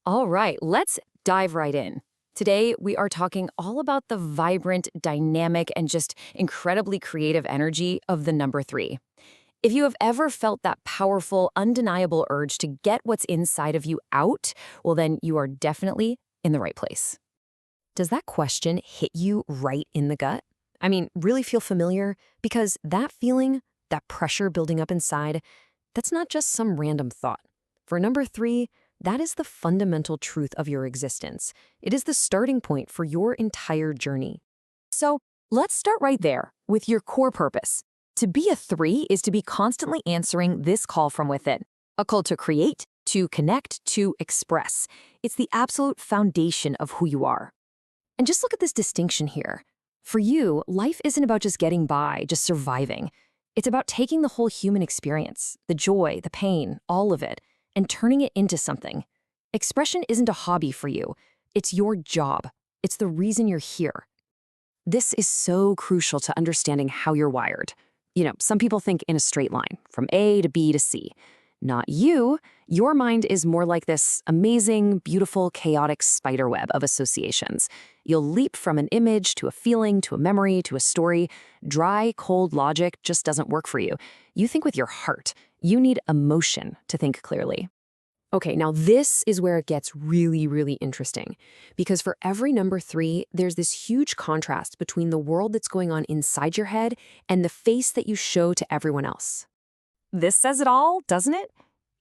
All right, let's dive right in. Today, we are talking all about the vibrant, dynamic, and just incredibly creative energy of the number three. If you have ever felt that powerful, undeniable urge to get what's inside of you out, well, then you are definitely in the right place. Does that question hit you right in the gut? I mean, really feel familiar? Because that feeling, that pressure building up inside, that's not just some random thought. For number three, that is the fundamental truth of your existence. It is the starting point for your entire journey. So let's start right there with your core purpose. To be a three is to be constantly answering this call from within, a call to create, to connect, to express. It's the absolute foundation of who you are. And just look at this distinction here. For you, life isn't about just getting by, just surviving. It's about taking the whole human experience, the joy, the pain, all of it, and turning it into something. Expression isn't a hobby for you. It's your job. It's the reason you're here. This is so crucial to understanding how you're wired. Some people think in a straight line, from A to B to C. Not you. Your mind is more like this amazing, beautiful, chaotic spiderweb of associations. You'll leap from an image to a feeling to a memory to a story. Dry, cold logic just doesn't work for you. You think with your heart. You need emotion to think clearly. Okay, now this is where it gets really, really interesting. Because for every number three, there's this huge contrast between the world that's going on inside your head and the face that you show to everyone else. This says it all, doesn't it?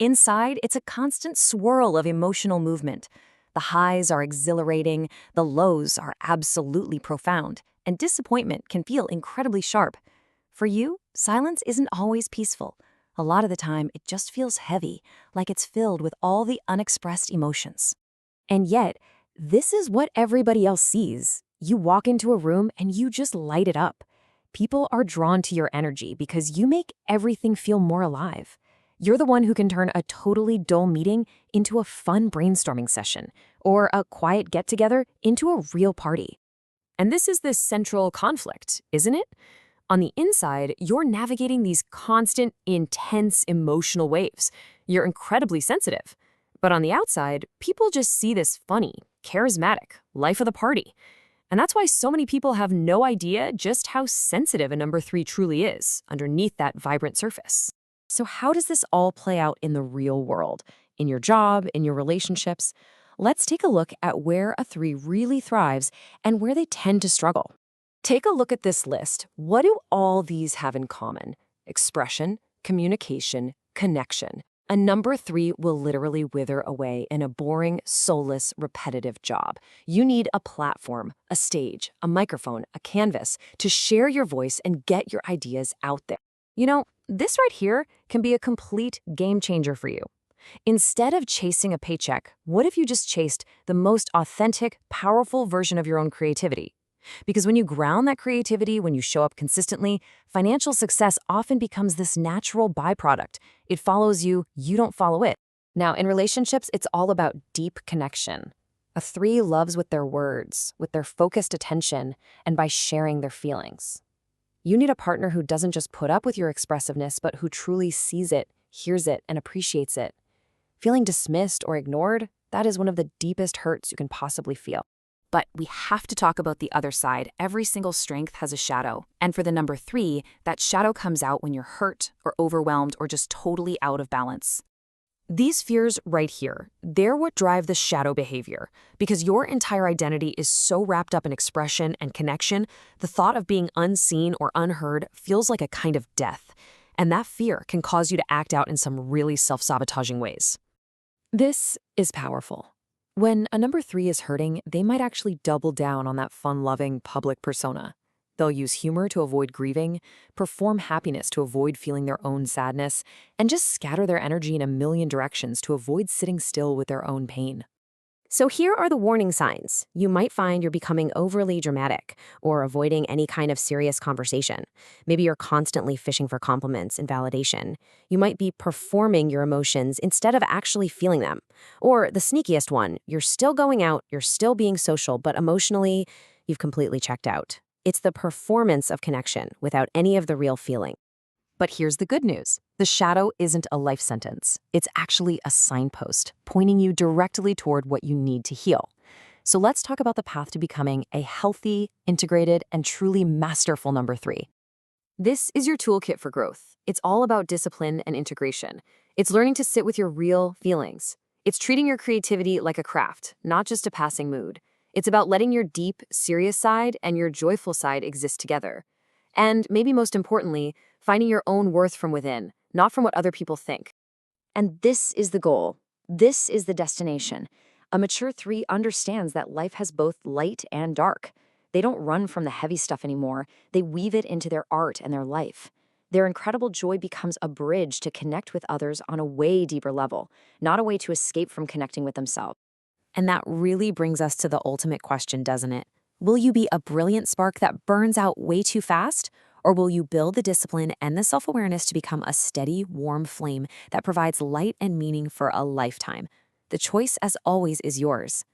Inside, it's a constant swirl of emotional movement. The highs are exhilarating, the lows are absolutely profound, and disappointment can feel incredibly sharp. For you, silence isn't always peaceful. A lot of the time, it just feels heavy, like it's filled with all the unexpressed emotions. And yet, this is what everybody else sees. You walk into a room and you just light it up. People are drawn to your energy because you make everything feel more alive. You're the one who can turn a totally dull meeting into a fun brainstorming session, or a quiet get-together into a real party. And this is the central conflict, isn't it? On the inside, you're navigating these constant, intense emotional waves. You're incredibly sensitive. But on the outside, people just see this funny, charismatic, life of the party. And that's why so many people have no idea just how sensitive a number three truly is underneath that vibrant surface. So how does this all play out in the real world? In your job, in your relationships? Let's take a look at where a three really thrives and where they tend to struggle. Take a look at this list. What do all these have in common? Expression, communication, connection. A number three will literally wither away in a boring, soulless, repetitive job. You need a platform, a stage, a microphone, a canvas to share your voice and get your ideas out there. This right here can be a complete game changer for you. Instead of chasing a paycheck, what if you just chased the most authentic, powerful version of your own creativity? Because when you ground that creativity, when you show up consistently, financial success often becomes this natural byproduct. It follows you, you don't follow it. Now, in relationships, it's all about deep connection. A three loves with their words, with their focused attention, and by sharing their feelings. You need a partner who doesn't just put up with your expressiveness, but who truly sees it, hears it, and appreciates it. Feeling dismissed or ignored, that is one of the deepest hurts you can possibly feel. But we have to talk about the other side. Every single strength has a shadow. And for the number three, that shadow comes out when you're hurt or overwhelmed or just totally out of balance. These fears right here, they're what drive the shadow behavior. Because your entire identity is so wrapped up in expression and connection, the thought of being unseen or unheard feels like a kind of death. And that fear can cause you to act out in some really self-sabotaging ways. This is powerful. When a number three is hurting, they might actually double down on that fun-loving public persona. They'll use humor to avoid grieving, perform happiness to avoid feeling their own sadness, and just scatter their energy in a million directions to avoid sitting still with their own pain. So here are the warning signs. You might find you're becoming overly dramatic or avoiding any kind of serious conversation. Maybe you're constantly fishing for compliments and validation. You might be performing your emotions instead of actually feeling them. Or the sneakiest one, you're still going out, you're still being social, but emotionally, you've completely checked out. It's the performance of connection without any of the real feeling. But here's the good news. The shadow isn't a life sentence. It's actually a signpost, pointing you directly toward what you need to heal. So let's talk about the path to becoming a healthy, integrated, and truly masterful number 3. This is your toolkit for growth. It's all about discipline and integration. It's learning to sit with your real feelings. It's treating your creativity like a craft, not just a passing mood. It's about letting your deep, serious side and your joyful side exist together. And maybe most importantly, finding your own worth from within, not from what other people think. And this is the goal. This is the destination. A mature 3 understands that life has both light and dark. They don't run from the heavy stuff anymore. They weave it into their art and their life. Their incredible joy becomes a bridge to connect with others on a way deeper level, not a way to escape from connecting with themselves. And that really brings us to the ultimate question, doesn't it? Will you be a brilliant spark that burns out way too fast? Or will you build the discipline and the self-awareness to become a steady, warm flame that provides light and meaning for a lifetime? The choice, as always, is yours.